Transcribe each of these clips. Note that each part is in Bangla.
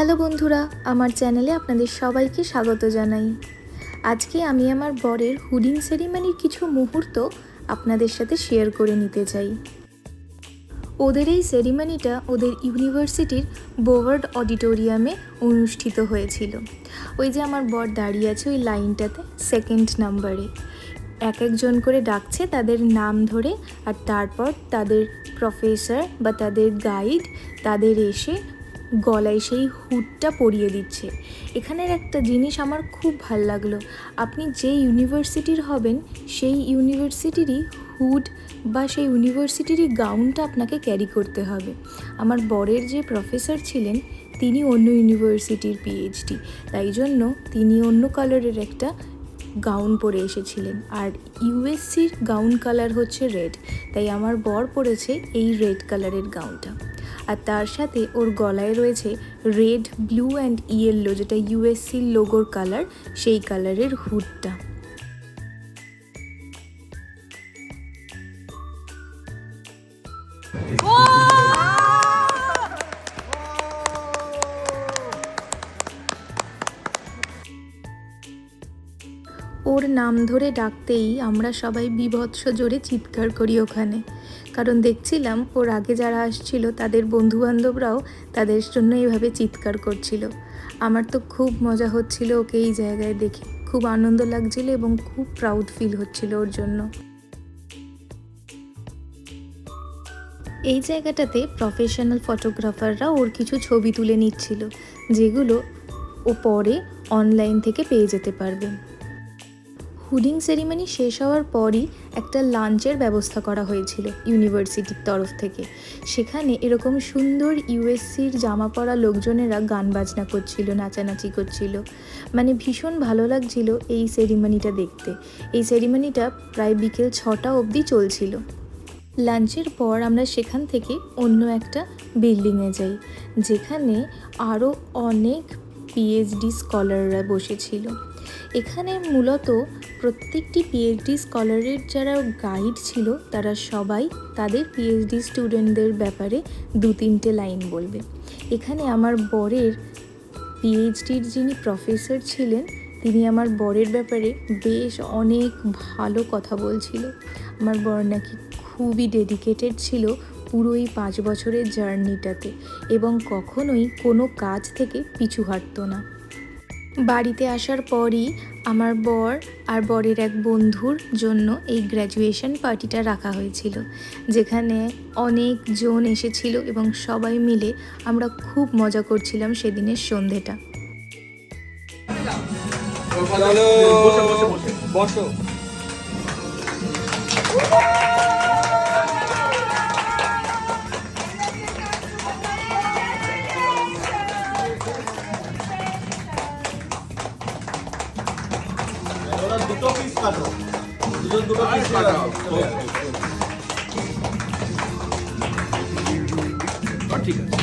হ্যালো বন্ধুরা, আমার চ্যানেলে আপনাদের সবাইকে স্বাগত জানাই। আজকে আমি আমার বরের হুডিং সেরিমনির কিছু মুহূর্ত আপনাদের সাথে শেয়ার করে নিতে চাই। ওদের এই সেরিমনিটা ওদের ইউনিভার্সিটির বোভার্ড অডিটোরিয়ামে অনুষ্ঠিত হয়েছিল। ওই যে আমার বর দাঁড়িয়ে আছে ওই লাইনটাতে, সেকেন্ড নাম্বারে। এক একজন করে ডাকছে তাদের নাম ধরে, আর তারপর তাদের প্রফেসর বা তাদের গাইড তাদের এসে গলায় সেই হুডটা পরিয়ে দিচ্ছে। এখানের একটা জিনিস আমার খুব ভাল লাগলো, আপনি যে ইউনিভার্সিটির হবেন সেই ইউনিভার্সিটিরই হুড বা সেই ইউনিভার্সিটিরই গাউনটা আপনাকে ক্যারি করতে হবে। আমার বরের যে প্রফেসর ছিলেন তিনি অন্য ইউনিভার্সিটির পিএইচডি, তাই জন্য তিনি অন্য কালারের একটা গাউন পরে এসেছিলেন, আর ইউএসসির গাউন কালার হচ্ছে রেড, তাই আমার বর পরেছে এই রেড কালারের গাউনটা। আর তার সাথে ওর গলায় রয়েছে রেড, ব্লু অ্যান্ড ইয়েলো, যেটা ইউএসসির লোগোর কালার, সেই কালারের হুডটা। ওর নাম ধরে ডাকতেই আমরা সবাই বীভৎস জোরে চিৎকার করি ওখানে, কারণ দেখছিলাম ওর আগে যারা আসছিল তাদের বন্ধুবান্ধবরাও তাদের জন্য এইভাবে চিৎকার করছিল। আমার তো খুব মজা হচ্ছিল ওকে এই জায়গায় দেখে, খুব আনন্দ লাগছিল এবং খুব প্রাউড ফিল হচ্ছিল ওর জন্য। এই জায়গাটাতে প্রফেশনাল ফটোগ্রাফাররা ওর কিছু ছবি তুলে নিচ্ছিল, যেগুলো ও পরে অনলাইন থেকে পেয়ে যেতে পারবে। হুডিং সেরিমনি শেষ হওয়ার পরই একটা লাঞ্চের ব্যবস্থা করা হয়েছিল ইউনিভার্সিটির তরফ থেকে। সেখানে এরকম সুন্দর ইউএসসির জামা পরা লোকজনেরা গান বাজনা করছিল, নাচানাচি করছিল, মানে ভীষণ ভালো লাগছিল এই সেরিমনিটা দেখতে। এই সেরিমনিটা প্রায় বিকেল 6টা অবধি চলছিল। লাঞ্চের পর আমরা সেখান থেকে অন্য একটা বিল্ডিংয়ে যাই, যেখানে আরও অনেক পিএইচডি স্কলাররা বসেছিল। এখানে মূলত প্রত্যেকটি পিএইচডি স্কলারের যারা গাইড ছিল তারা সবাই তাদের পিএইচডি স্টুডেন্টদের ব্যাপারে 2-3টে লাইন বলবে। এখানে আমার বরের পিএইচডির যিনি প্রফেসর ছিলেন তিনি আমার বরের ব্যাপারে বেশ অনেক ভালো কথা বলছিল। আমার বর নাকি খুবই ডেডিকেটেড ছিল পুরো এই 5 বছরের জার্নিটাতে, এবং কখনোই কোনো কাজ থেকে পিছু হাঁটতো না। বাড়িতে আসার পরই আমার বর আর বরের এক বন্ধুর জন্য এই গ্র্যাজুয়েশন পার্টিটা রাখা হয়েছিল, যেখানে অনেকজন এসেছিল এবং সবাই মিলে আমরা খুব মজা করছিলাম সেদিনের সন্ধেটা। দুটো পিস কাটো, দুটো পিস কাটো। ঠিক আছে।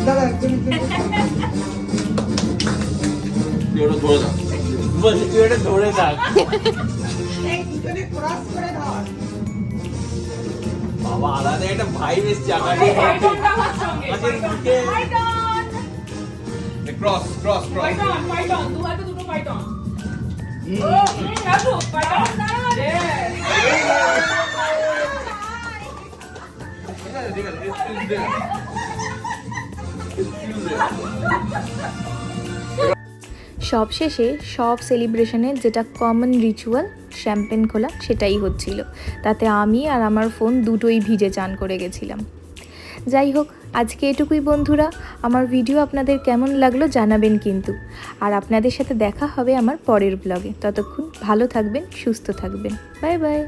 দাদা একদম ধরে থাক। বাবা আলাদা একটা ভাইব এসছে আমাদের cross cross cross fight on দু হাতে দুটো ফাইট অন আসো ফাইট অন ঠিক আছে সব শেষে সব সেলিব্রেশনের যেটা কমন রিচুয়াল, শ্যাম্পেন খোলা, সেটাই হচ্ছিল। তাতে আমি আর আমার ফোন দুটোই ভিজে চান করে গেছিলাম। যাই হোক, আজকে এটুকুই বন্ধুরা। আমার ভিডিও আপনাদের কেমন লাগলো জানাবেন কিন্তু, আর আপনাদের সাথে দেখা হবে আমার পরের ব্লগে। ততক্ষণ ভালো থাকবেন, সুস্থ থাকবেন। Bye bye.